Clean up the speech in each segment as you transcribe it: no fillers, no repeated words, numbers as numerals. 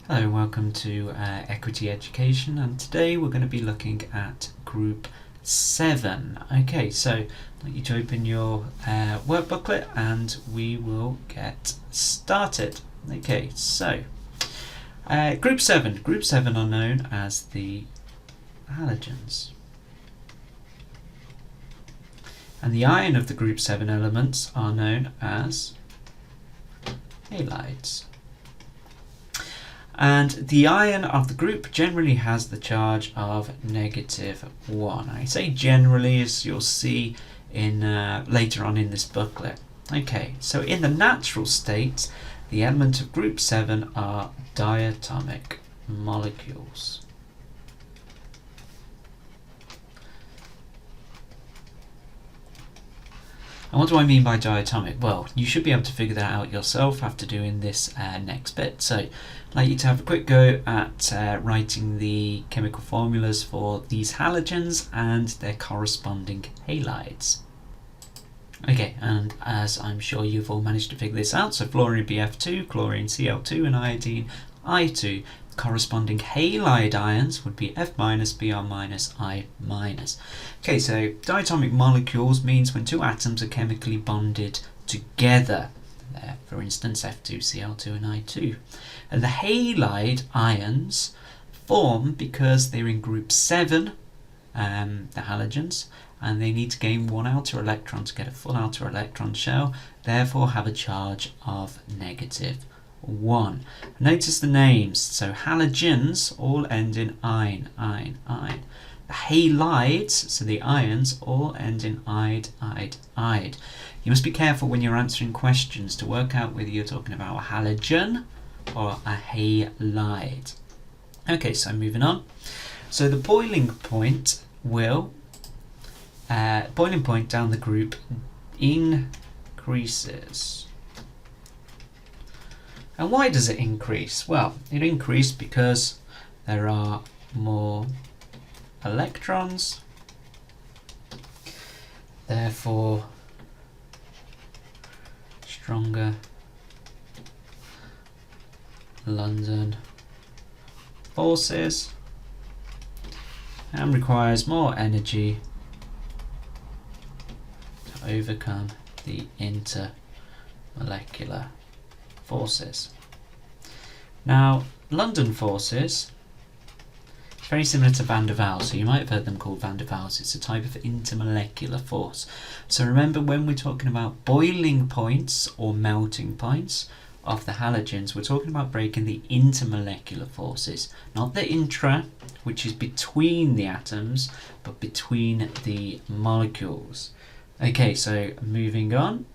Hello and welcome to Equity Education, and today we're going to be looking at Group 7. Okay, so I'd like you to open your work booklet and we will get started. Okay, so Group 7. Group 7 are known as the halogens. And the ion of the Group 7 elements are known as halides. And the ion of the group generally has the charge of -1. I say generally, as you'll see in later on in this booklet. Okay, so in the natural state, the element of group 7 are diatomic molecules. And what do I mean by diatomic? Well, you should be able to figure that out yourself after doing this next bit. So I'd like you to have a quick go at writing the chemical formulas for these halogens and their corresponding halides. Okay, and as I'm sure you've all managed to figure this out, so fluorine BF2, chlorine Cl2 and iodine I2. Corresponding halide ions would be F-, Br-, I-. Okay, so diatomic molecules means when two atoms are chemically bonded together. For instance, F2Cl2 and I2. And the halide ions form because they're in group 7, the halogens, and they need to gain one outer electron to get a full outer electron shell, therefore have a charge of -1. Notice the names. So halogens all end in -ine, -ine, -ine. The halides, so the ions, all end in -ide, -ide, -ide. You must be careful when you're answering questions to work out whether you're talking about a halogen or a halide. Okay, so moving on. So the boiling point down the group increases. And why does it increase? Well, it increased because there are more electrons, therefore stronger London forces, and requires more energy to overcome the intermolecular forces. Now, London forces is very similar to van der Waals, so you might have heard them called van der Waals. It's a type of intermolecular force. So remember, when we're talking about boiling points or melting points of the halogens, we're talking about breaking the intermolecular forces, not the intra, which is between the atoms, but between the molecules. Okay, so moving on.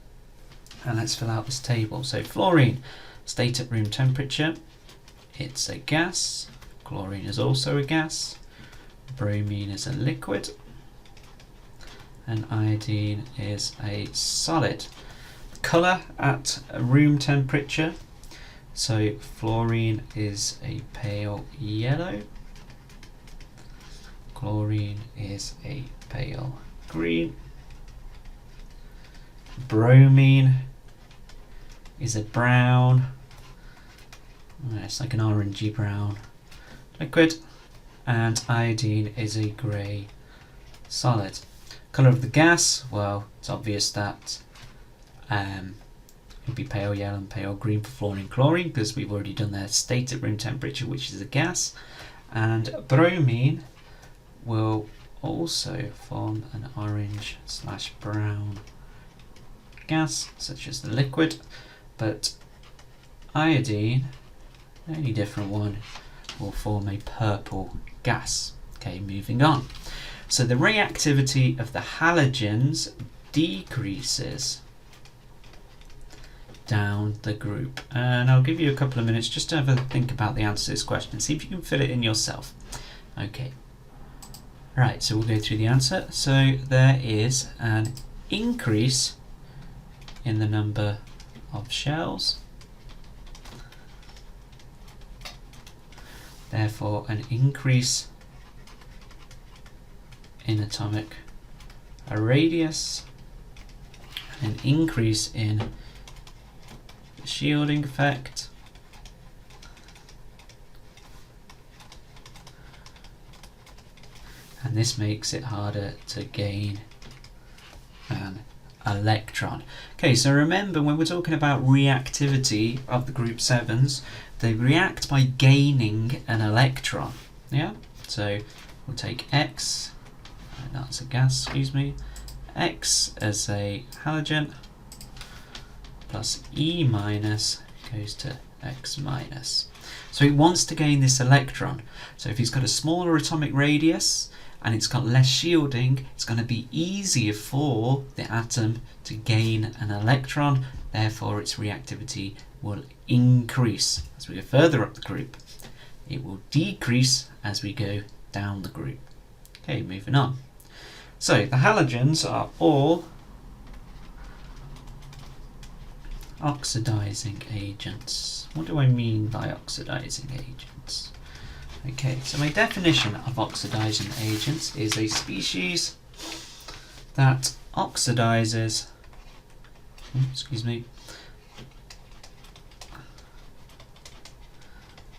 And let's fill out this table. So fluorine, state at room temperature, it's a gas. Chlorine is also a gas. Bromine is a liquid. And iodine is a solid. Colour at room temperature. So fluorine is a pale yellow. Chlorine is a pale green. Bromine is a brown, it's like an orangey brown liquid, and iodine is a grey solid. Colour of the gas, well, it's obvious that it would be pale yellow and pale green for fluorine and chlorine, because we've already done their state at room temperature, which is a gas. And bromine will also form an orange/brown gas, such as the liquid, but iodine, the only different one, will form a purple gas. Okay, moving on. So the reactivity of the halogens decreases down the group, and I'll give you a couple of minutes just to have a think about the answer to this question, see if you can fill it in yourself. Okay, right, so we'll go through the answer. So there is an increase in the number of shells, therefore an increase in atomic radius, an increase in the shielding effect, and this makes it harder to gain an electron. Okay, so remember when we're talking about reactivity of the group 7s, they react by gaining an electron. Yeah, so we'll take X, that's a gas, excuse me, X as a halogen, plus E minus goes to X minus. So it wants to gain this electron. So if it's got a smaller atomic radius and it's got less shielding, it's going to be easier for the atom to gain an electron, therefore its reactivity will increase as we go further up the group. It will decrease as we go down the group. Okay, moving on. So the halogens are all oxidizing agents. What do I mean by oxidizing agents? Okay, so my definition of oxidizing agents is a species that oxidizes,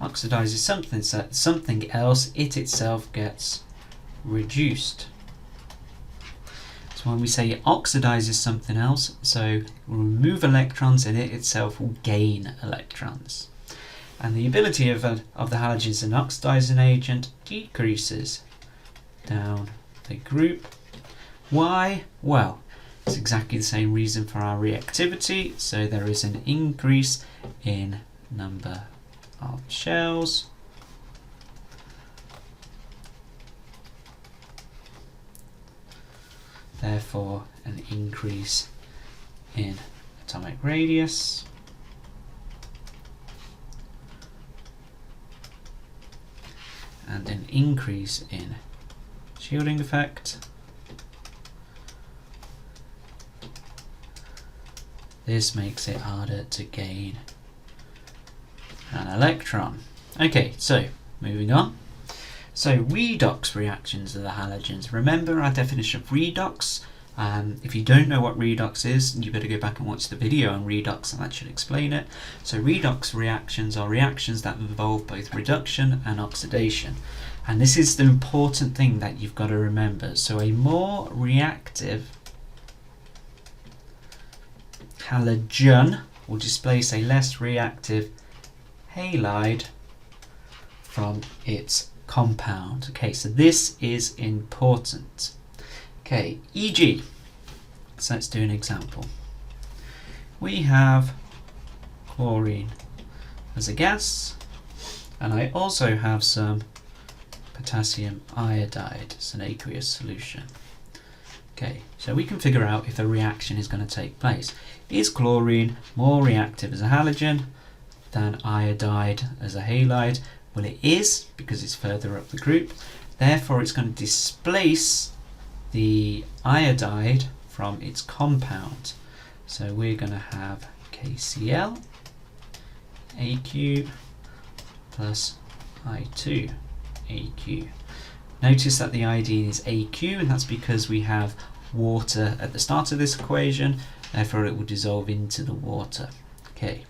oxidizes something else, it itself gets reduced. So when we say it oxidizes something else, so we'll remove electrons and it itself will gain electrons. And the ability of the halogen as an oxidizing agent decreases down the group. Why? Well, it's exactly the same reason for our reactivity. So there is an increase in number of shells. Therefore, an increase in atomic radius. And an increase in shielding effect. This makes it harder to gain an electron. Okay, so moving on. So redox reactions of the halogens. Remember our definition of redox. If you don't know what redox is, you better go back and watch the video on redox, and that should explain it. So redox reactions are reactions that involve both reduction and oxidation. And this is the important thing that you've got to remember. So a more reactive halogen will displace a less reactive halide from its compound. Okay, so this is important. Okay, e.g., so let's do an example. We have chlorine as a gas, and I also have some potassium iodide as an aqueous solution. Okay, so we can figure out if a reaction is going to take place. Is chlorine more reactive as a halogen than iodide as a halide? Well, it is, because it's further up the group. Therefore, it's going to displace the iodide from its compound. So we're going to have KCl, AQ plus I2, AQ. Notice that the iodine is AQ, and that's because we have water at the start of this equation, therefore it will dissolve into the water. Okay,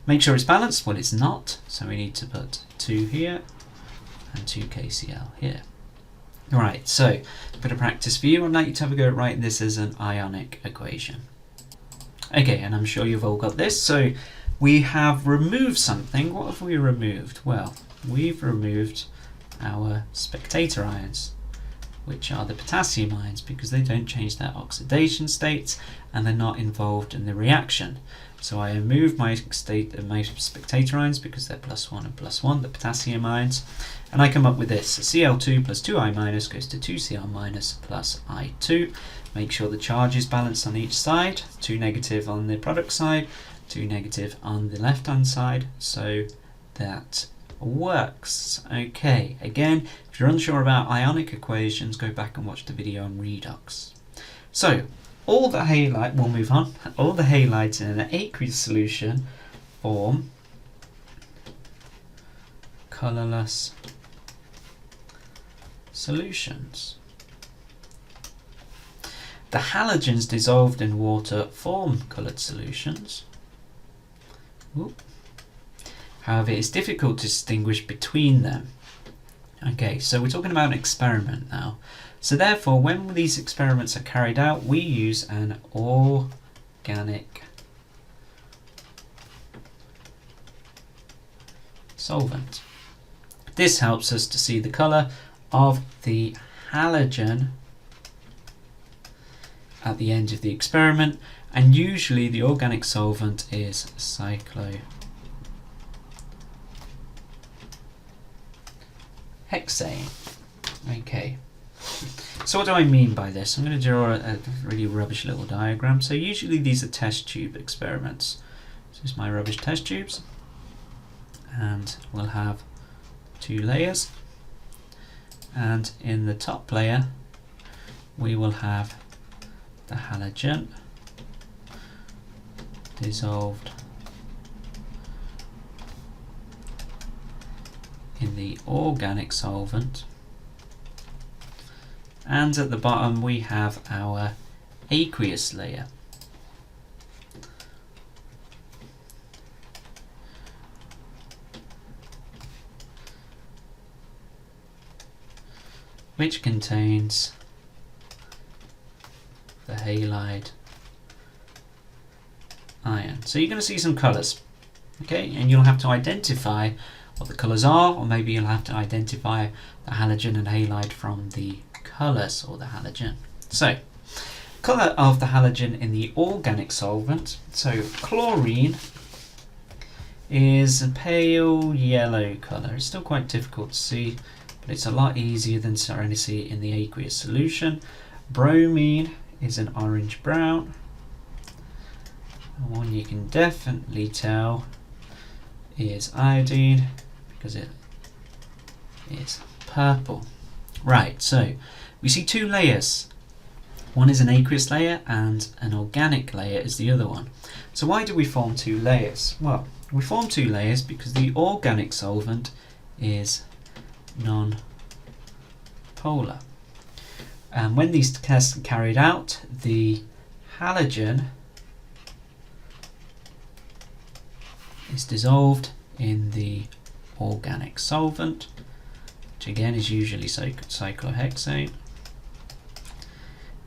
make sure it's balanced. Well, it's not, so we need to put 2 here and 2 KCl here. Right, so a bit of practice for you. I'd like you to have a go at writing this as an ionic equation. Okay, and I'm sure you've all got this. So we have removed something. What have we removed? Well, we've removed our spectator ions, which are the potassium ions, because they don't change their oxidation states and they're not involved in the reaction. So I remove my spectator ions because they're +1 and +1, the potassium ions, and I come up with this. Cl2 plus 2I minus goes to 2Cl minus plus I2. Make sure the charge is balanced on each side, 2 negative on the product side, 2 negative on the left hand side, so that works. Okay, again, if you're unsure about ionic equations, go back and watch the video on redox. So all the halide, we'll move on, all the halides in an aqueous solution form colourless solutions. The halogens dissolved in water form coloured solutions. Ooh. However, it's difficult to distinguish between them. Okay, so we're talking about an experiment now. So therefore, when these experiments are carried out, we use an organic solvent. This helps us to see the colour of the halogen at the end of the experiment, and usually the organic solvent is cyclohexane. Okay, so what do I mean by this? I'm going to draw a really rubbish little diagram. So usually these are test tube experiments. So this is my rubbish test tubes, and we'll have two layers, and in the top layer we will have the halogen dissolved in the organic solvent, and at the bottom we have our aqueous layer. Which contains the halide ion. So you're going to see some colours, okay, and you'll have to identify what the colours are, or maybe you'll have to identify the halogen and halide from the colours or the halogen. So, colour of the halogen in the organic solvent. So chlorine is a pale yellow colour. It's still quite difficult to see, but it's a lot easier than starting to see it in the aqueous solution. Bromine is an orange brown. And one you can definitely tell is iodine, because it is purple. Right, so we see two layers. One is an aqueous layer and an organic layer is the other one. So why do we form two layers? Well, we form two layers because the organic solvent is non-polar. And when these tests are carried out, the halogen is dissolved in the organic solvent, which again is usually cyclohexane.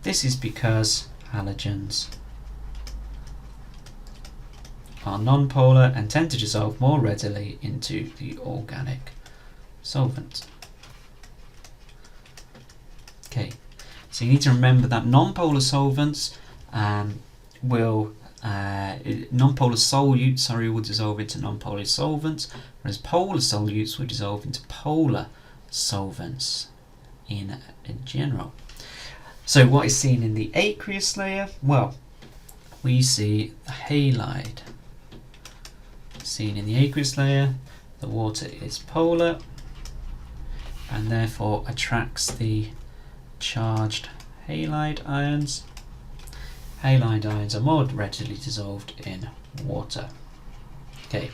This is because halogens are non-polar and tend to dissolve more readily into the organic solvent. Okay, so you need to remember that non-polar solvents non-polar solutes will dissolve into non-polar solvents, whereas polar solutes will dissolve into polar solvents in general. So what is seen in the aqueous layer? Well, we see the halide. Seen in the aqueous layer, the water is polar and therefore attracts the charged halide ions. Halide ions are more readily dissolved in water. Okay,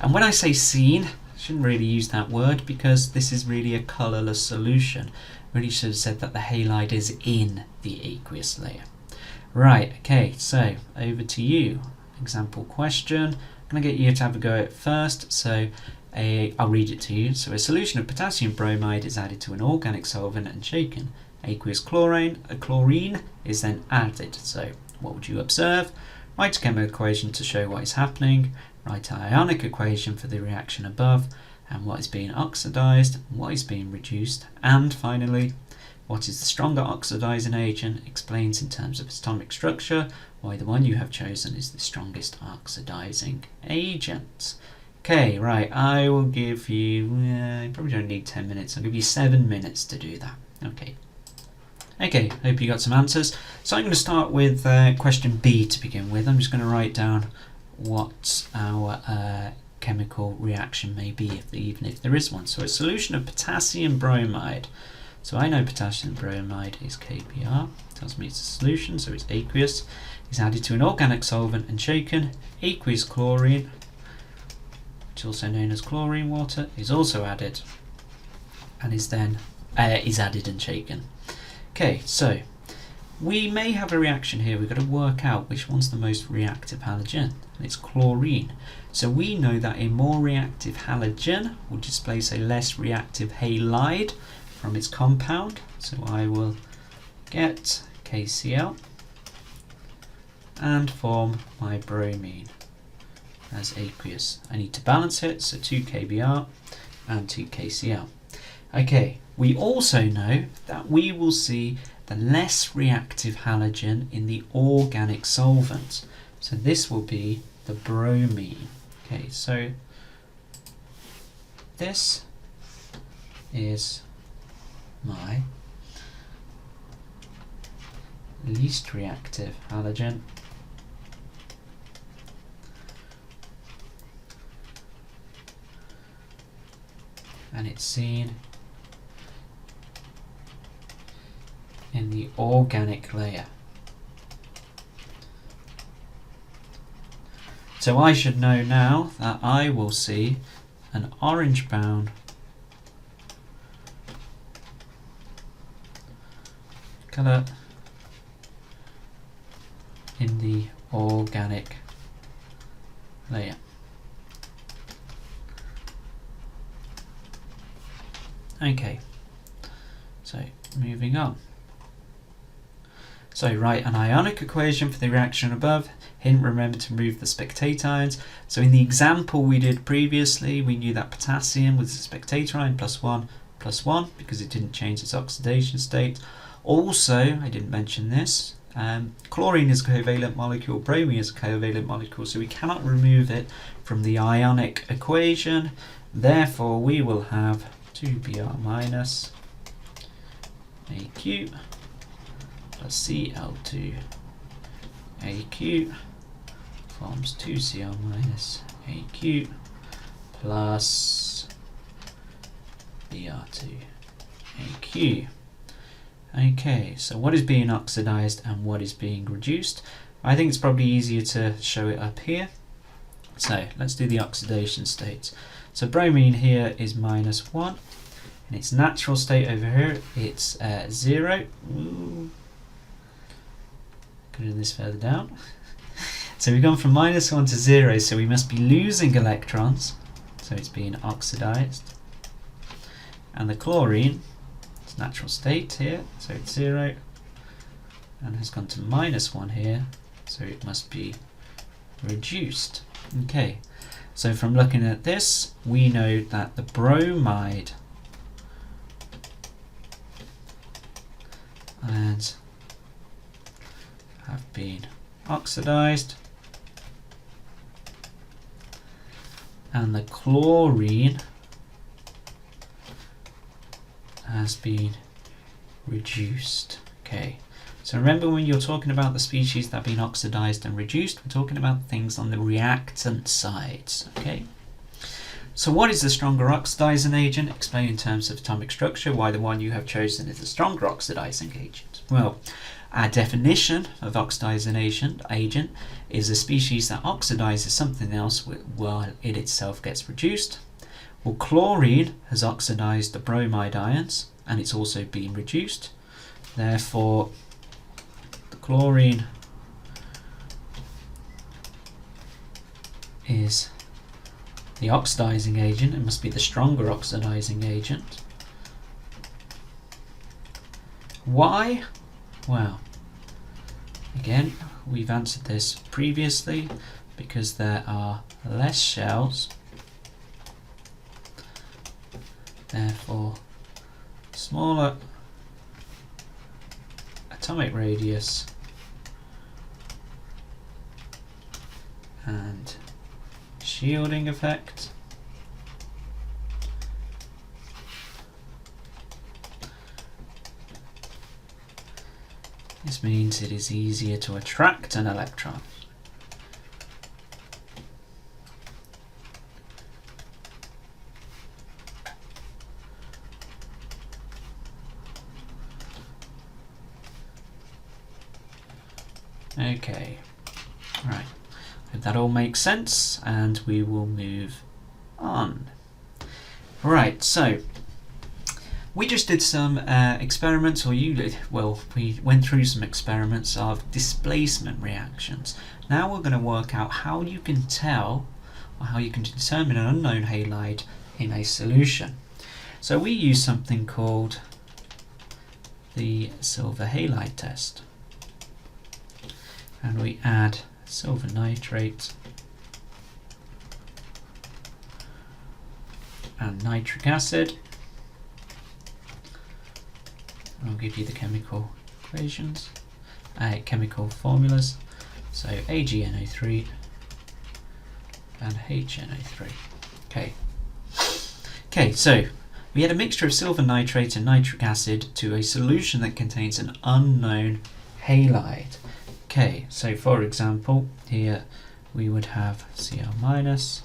and when I say seen, I shouldn't really use that word because this is really a colourless solution. Really should have said that the halide is in the aqueous layer. Right, okay, so over to you. Example question. I'm going to get you to have a go at it first. So I'll read it to you. So a solution of potassium bromide is added to an organic solvent and shaken. Aqueous chlorine is then added. So what would you observe? Write a chemical equation to show what is happening. Write an ionic equation for the reaction above, and what is being oxidized, what is being reduced, and finally, what is the stronger oxidizing agent, explains in terms of its atomic structure why the one you have chosen is the strongest oxidizing agent. Okay, right, I will give you, you probably don't need 10 minutes, I'll give you 7 minutes to do that. Okay, hope you got some answers. So I'm going to start with question B to begin with. I'm just going to write down what our chemical reaction may be, even if there is one. So a solution of potassium bromide. So I know potassium bromide is KBr. Tells me it's a solution, so it's aqueous. Is added to an organic solvent and shaken. Aqueous chlorine, which is also known as chlorine water, is also added and is then added and shaken. Okay, so we may have a reaction here. We've got to work out which one's the most reactive halogen, and it's chlorine. So we know that a more reactive halogen will displace a less reactive halide from its compound. So I will get KCl and form my bromine as aqueous. I need to balance it, so 2 kBr and 2 KCl. Okay, we also know that we will see the less reactive halogen in the organic solvent. So this will be the bromine. Okay, so this is my least reactive halogen. And it's seen in the organic layer. So I should know now that I will see an orange bound colour in the organic layer. Okay, so moving on. So write an ionic equation for the reaction above. Hint, remember to remove the spectator ions. So in the example we did previously, we knew that potassium was a spectator ion, +1, +1, because it didn't change its oxidation state. Also, I didn't mention this, chlorine is a covalent molecule, bromine is a covalent molecule, so we cannot remove it from the ionic equation. Therefore, we will have 2Br minus AQ plus Cl2 AQ forms 2Cl minus AQ plus Br2 AQ. Okay, so what is being oxidized and what is being reduced? I think it's probably easier to show it up here. So let's do the oxidation states. So bromine here is -1. In its natural state over here, it's 0. Ooh. Put this further down. So we've gone from -1 to 0, so we must be losing electrons. So it's being oxidized. And the chlorine, its natural state here, so it's 0, and has gone to -1 here, so it must be reduced. Okay, so from looking at this, we know that the bromide ions have been oxidized and the chlorine has been reduced. Okay, so remember, when you're talking about the species that have been oxidized and reduced, we're talking about things on the reactant sides. Okay, so what is the stronger oxidizing agent? Explain in terms of atomic structure why the one you have chosen is the stronger oxidizing agent. Well, our definition of oxidizing agent is a species that oxidizes something else while it itself gets reduced. Well, chlorine has oxidized the bromide ions and it's also been reduced. Therefore, the chlorine is the oxidizing agent. It must be the stronger oxidizing agent. Why? Well, again, we've answered this previously, because there are less shells, therefore smaller atomic radius and shielding effect. This means it is easier to attract an electron. Okay, right. Hope that all makes sense, and we will move on. Right, so We just did some experiments, or you did, well, we went through some experiments of displacement reactions. Now we're going to work out how you can tell, or how you can determine an unknown halide in a solution. So we use something called the silver halide test. And we add silver nitrate and nitric acid. I'll give you the chemical equations, chemical formulas. So AgNO3 and HNO3. Okay, so we add a mixture of silver nitrate and nitric acid to a solution that contains an unknown halide. Okay, so for example, here we would have Cl minus,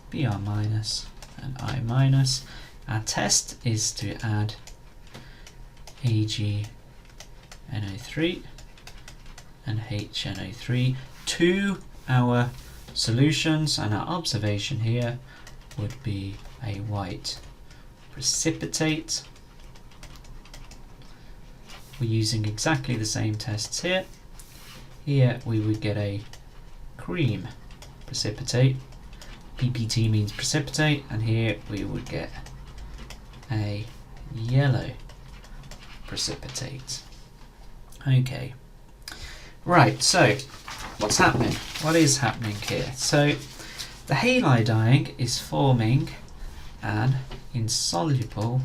Br minus, and I minus. Our test is to add AgNO3 and HNO3 to our solutions, and our observation here would be a white precipitate. We're using exactly the same tests here. Here we would get a cream precipitate. PPT means precipitate, and here we would get a yellow precipitate. Okay, right, so what's happening? What is happening here? So the halide ion is forming an insoluble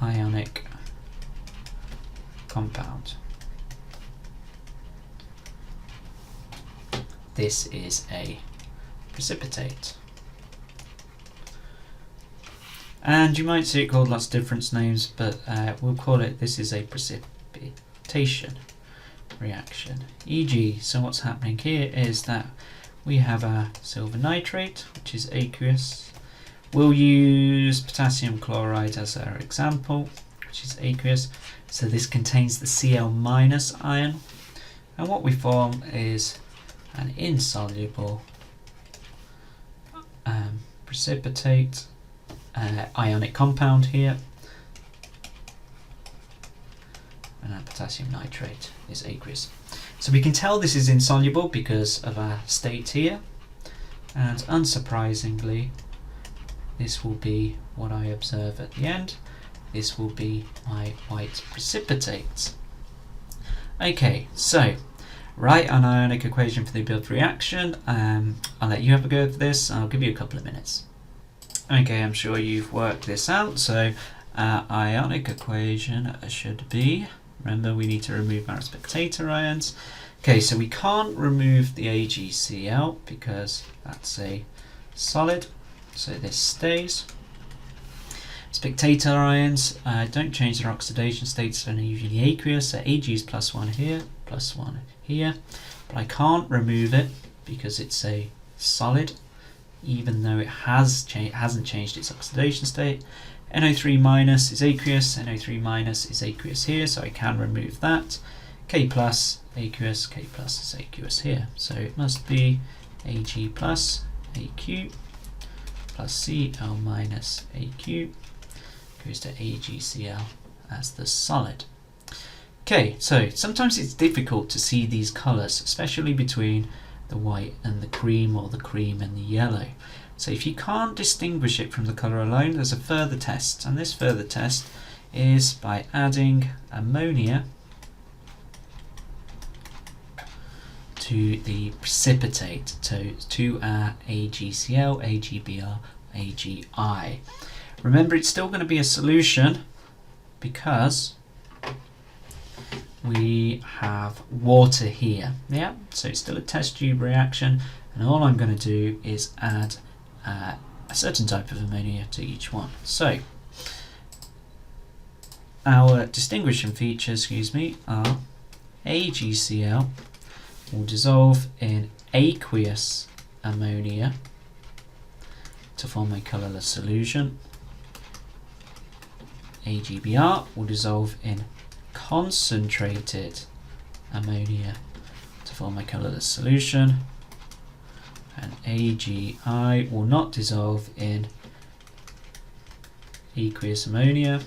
ionic compound. This is a precipitate. And you might see it called lots of different names, but we'll call it, this is a precipitation reaction. E.g., so what's happening here is that we have our silver nitrate, which is aqueous. We'll use potassium chloride as our example, which is aqueous. So this contains the Cl minus ion. And what we form is an insoluble precipitate ionic compound here, and our potassium nitrate is aqueous. So we can tell this is insoluble because of our state here, and unsurprisingly this will be what I observe at the end. This will be my white precipitate. Okay, so write an ionic equation for the above reaction. I'll let you have a go at this. I'll give you a couple of minutes. Okay, I'm sure you've worked this out. So our ionic equation should be, remember we need to remove our spectator ions. Okay, so we can't remove the AgCl because that's a solid, so this stays. Spectator ions don't change their oxidation states and are usually aqueous, so Ag is +1 here, +1 here, but I can't remove it because it's a solid, even though it hasn't changed its oxidation state. NO3 minus is aqueous, NO3 minus is aqueous here, so I can remove that. K plus aqueous, K plus is aqueous here, so it must be Ag plus AQ plus Cl minus AQ goes to AgCl as the solid. Okay, so sometimes it's difficult to see these colours, especially between the white and the cream, or the cream and the yellow. So if you can't distinguish it from the colour alone, there's a further test, and this further test is by adding ammonia to the precipitate, to our AgCl, AgBr, AgI. Remember, it's still going to be a solution because we have water here. Yeah, so it's still a test tube reaction, and all I'm going to do is add a certain type of ammonia to each one. So our distinguishing features, are AgCl will dissolve in aqueous ammonia to form a colourless solution. AgBr will dissolve in concentrated ammonia to form a colourless solution, and AgI will not dissolve in aqueous ammonia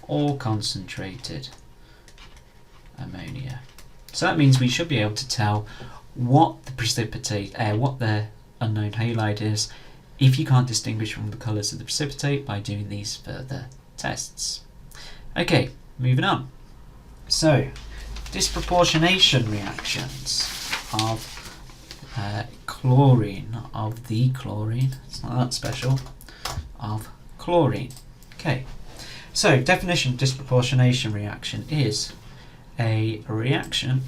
or concentrated ammonia. So that means we should be able to tell what the unknown halide is if you can't distinguish from the colours of the precipitate by doing these further tests. Okay, moving on. So, disproportionation reactions of chlorine, it's not that special, of chlorine. Okay, so definition of disproportionation reaction is a reaction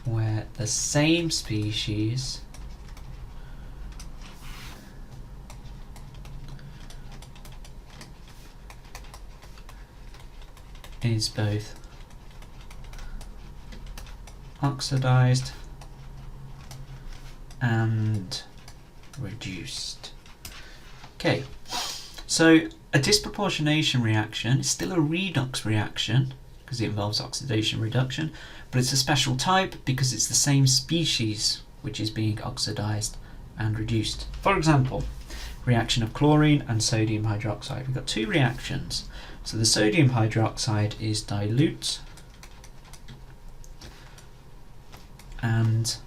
where the same species is both oxidized and reduced. Okay, so a disproportionation reaction is still a redox reaction because it involves oxidation reduction, but it's a special type because it's the same species which is being oxidized and reduced. For example, reaction of chlorine and sodium hydroxide. We've got two reactions. So the sodium hydroxide is dilute and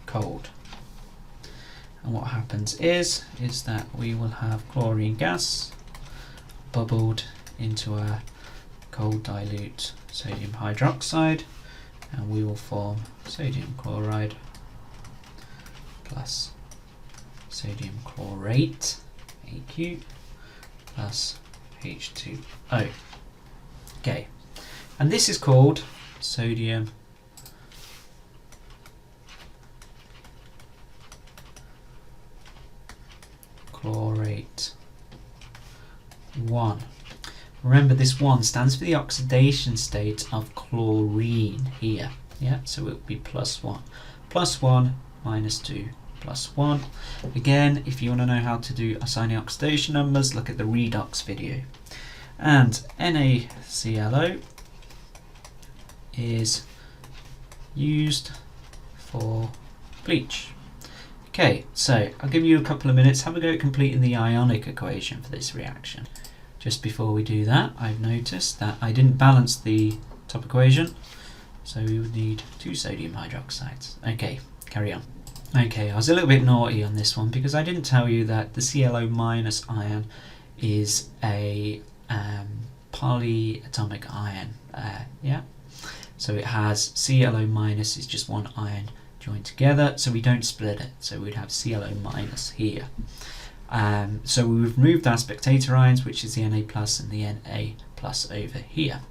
cold. And what happens is that we will have chlorine gas bubbled into our cold dilute sodium hydroxide, and we will form sodium chloride plus sodium chlorate, AQ, plus H2O. Okay, and this is called sodium chlorate 1. Remember, this 1 stands for the oxidation state of chlorine here. Yeah, so it will be +1. +1 minus 2 plus 1. Again, if you want to know how to do assigning oxidation numbers, look at the redox video. And NaClO is used for bleach. Okay, so I'll give you a couple of minutes, have a go at completing the ionic equation for this reaction. Just before we do that, I've noticed that I didn't balance the top equation, so we would need 2 sodium hydroxides. Okay, carry on. Okay, I was a little bit naughty on this one because I didn't tell you that the ClO minus ion is a polyatomic ion. Yeah, so it has ClO minus is just one ion joined together, so we don't split it. So we'd have ClO minus here. So we've removed our spectator ions, which is the Na plus and the Na plus over here.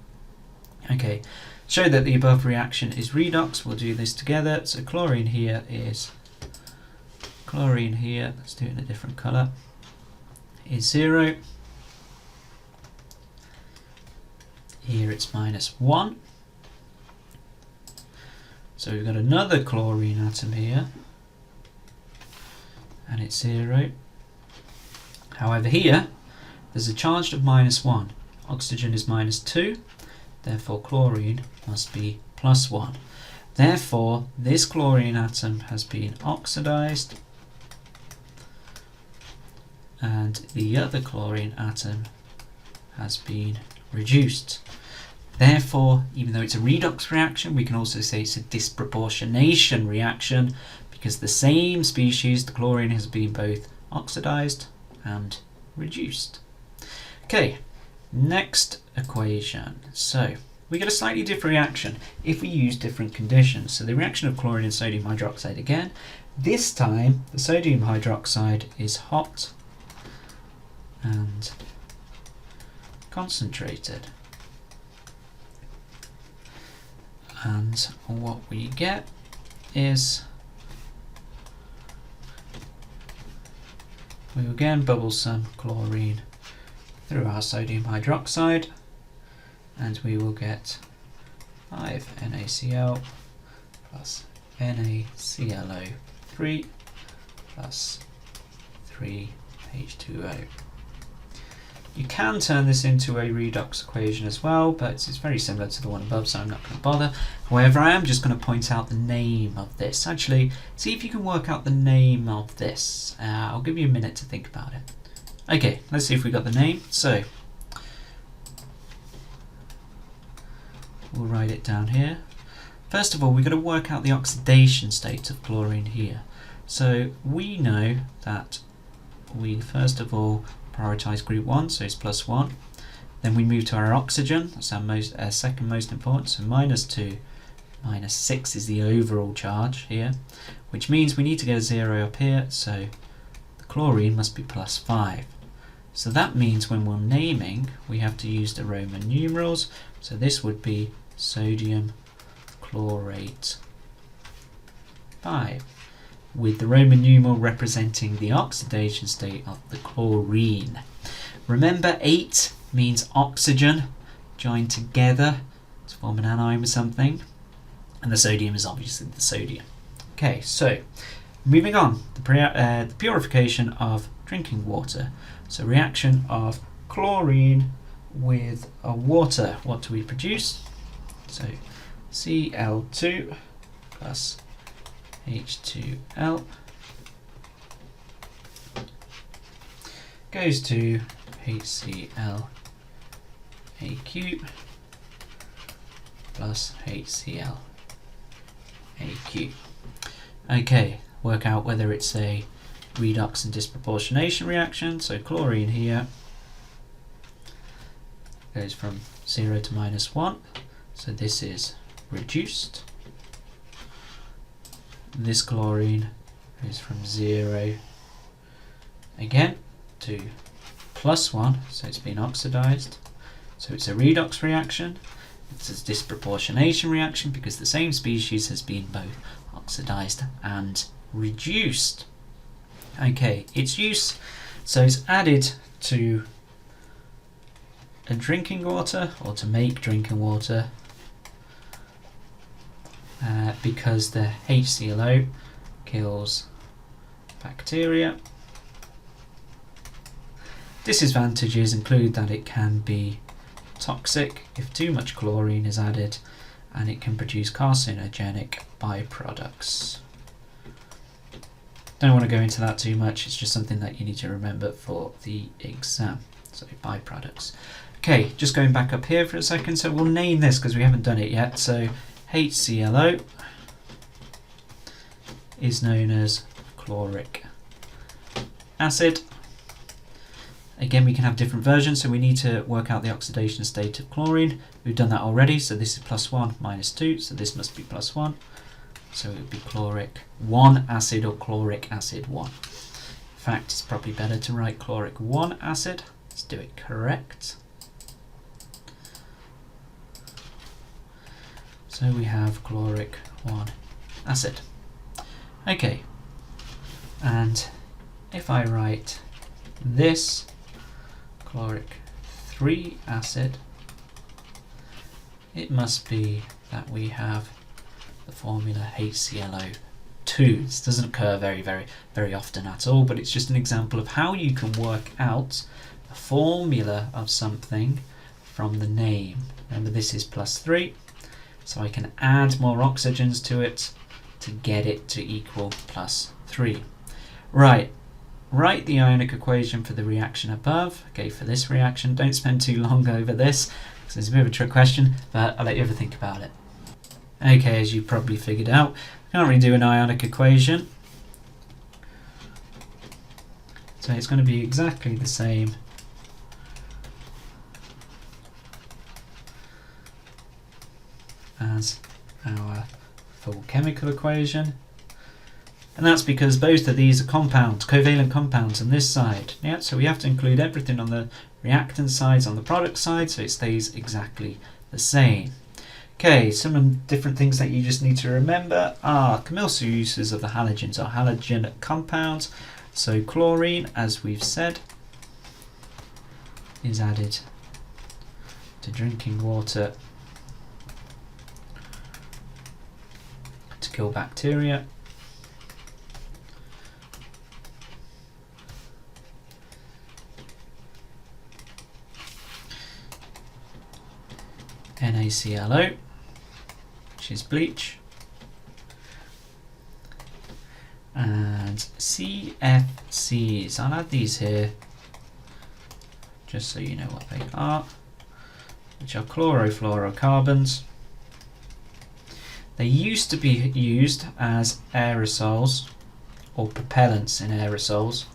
Okay, show that the above reaction is redox. We'll do this together. So chlorine here, let's do it in a different colour, is 0. Here it's -1. So we've got another chlorine atom here, and it's 0. However, here there's a charge of -1. Oxygen is -2, therefore chlorine must be +1. Therefore, this chlorine atom has been oxidized, and the other chlorine atom has been reduced. Therefore, even though it's a redox reaction, we can also say it's a disproportionation reaction because the same species, the chlorine, has been both oxidized and reduced. Okay, next equation. So we get a slightly different reaction if we use different conditions. So the reaction of chlorine and sodium hydroxide again. This time the sodium hydroxide is hot and concentrated. And what we get is we will again bubble some chlorine through our sodium hydroxide, and we will get 5 NaCl plus NaClO3 plus 3 H2O. You can turn this into a redox equation as well, but it's very similar to the one above, so I'm not going to bother. However, I am just going to point out the name of this. Actually, see if you can work out the name of this. I'll give you a minute to think about it. Okay, let's see if we got the name. So, we'll write it down here. First of all, we've got to work out the oxidation state of chlorine here. So, we know that we first of all prioritize group 1, so it's +1. Then we move to our oxygen, that's our second most important, so -2, -6 is the overall charge here, which means we need to get a 0 up here, so the chlorine must be +5. So that means when we're naming, we have to use the Roman numerals, so this would be sodium chlorate 5. With the Roman numeral representing the oxidation state of the chlorine. Remember, 8 means oxygen joined together to form an anion with something, and the sodium is obviously the sodium. Okay, so moving on, the purification of drinking water. So reaction of chlorine with water. What do we produce? So Cl2 plus H2L goes to HCl AQ plus HCl AQ. Okay, work out whether it's a redox and disproportionation reaction. So chlorine here goes from 0 to -1, so this is reduced. This chlorine goes from 0 again to +1, so it's been oxidized. So it's a redox reaction. It's a disproportionation reaction because the same species has been both oxidized and reduced. Okay, its use, so it's added to a drinking water or to make drinking water. Because the HClO kills bacteria. Disadvantages include that it can be toxic if too much chlorine is added, and it can produce carcinogenic byproducts. Don't want to go into that too much, it's just something that you need to remember for the exam. So byproducts. Okay, just going back up here for a second, so we'll name this because we haven't done it yet. So HClO is known as chloric acid. Again, we can have different versions, so we need to work out the oxidation state of chlorine. We've done that already, so this is +1 -2, so this must be +1. So it would be chloric 1 acid or chloric acid 1. In fact, it's probably better to write chloric 1 acid. Let's do it correct. So we have chloric 1 acid. Okay, and if I write this chloric 3 acid, it must be that we have the formula HClO2. This doesn't occur very often at all, but it's just an example of how you can work out the formula of something from the name. Remember, this is +3, so I can add more oxygens to it to get it to equal +3. Right, write the ionic equation for the reaction above. Okay, for this reaction, don't spend too long over this because it's a bit of a trick question, but I'll let you ever think about it. Okay, as you probably figured out, I can't really do an ionic equation, so it's going to be exactly the same as our full chemical equation, and that's because both of these are compounds, covalent compounds on this side. Yeah, so we have to include everything on the reactant sides, on the product side, so it stays exactly the same. Okay, some different things that you just need to remember are commercial uses of the halogens or halogen compounds. So chlorine, as we've said, is added to drinking water to kill bacteria. NaClO, which is bleach, and CFCs. I'll add these here just so you know what they are, which are chlorofluorocarbons. They used to be used as aerosols or propellants in aerosols.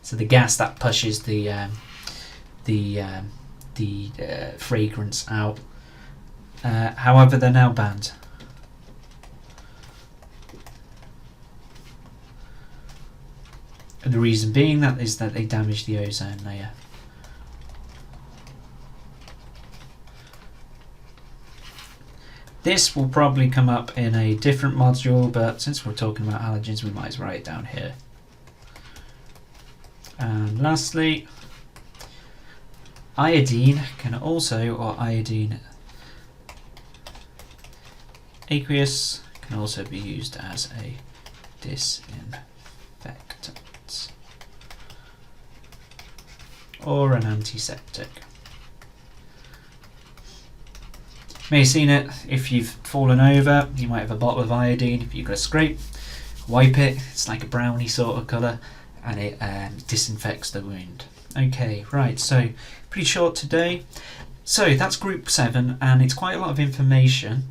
So the gas that pushes the fragrance out. However, they're now banned. And the reason being that is that they damage the ozone layer. This will probably come up in a different module, but since we're talking about halogens, we might as well write it down here. And lastly, iodine can also, or iodine aqueous, can also be used as a disinfectant or an antiseptic. May have seen it if you've fallen over. You might have a bottle of iodine. If you've got a scrape, wipe it. It's like a brownie sort of colour, and it disinfects the wound. Okay, right, so pretty short today. So that's group 7, and it's quite a lot of information.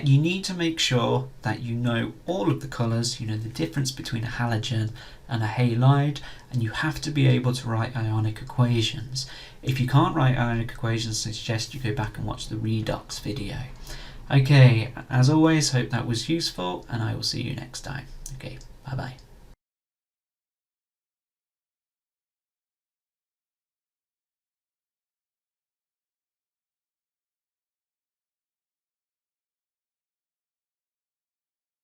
You need to make sure that you know all of the colours, you know the difference between a halogen and a halide, and you have to be able to write ionic equations. If you can't write ionic equations, I suggest you go back and watch the Redox video. Okay, as always, hope that was useful, and I will see you next time. Okay, bye bye.